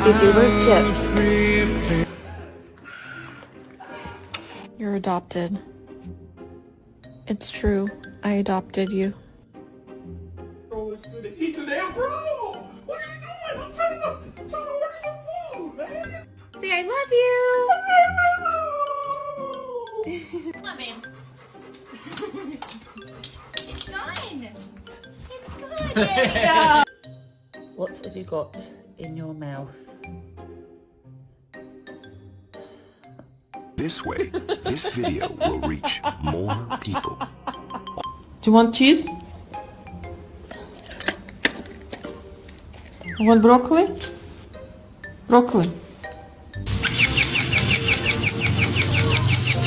Is yours Chip? You're adopted. It's true. I adopted you. Bro, it's good to eat today, bro. What are you doing? I'm trying to order some food, man. Say I love you. Come on, babe. It's gone. It's good. There you go. What have you got in your mouth? This way, this video will reach more people. Do you want cheese? You want broccoli? Broccoli.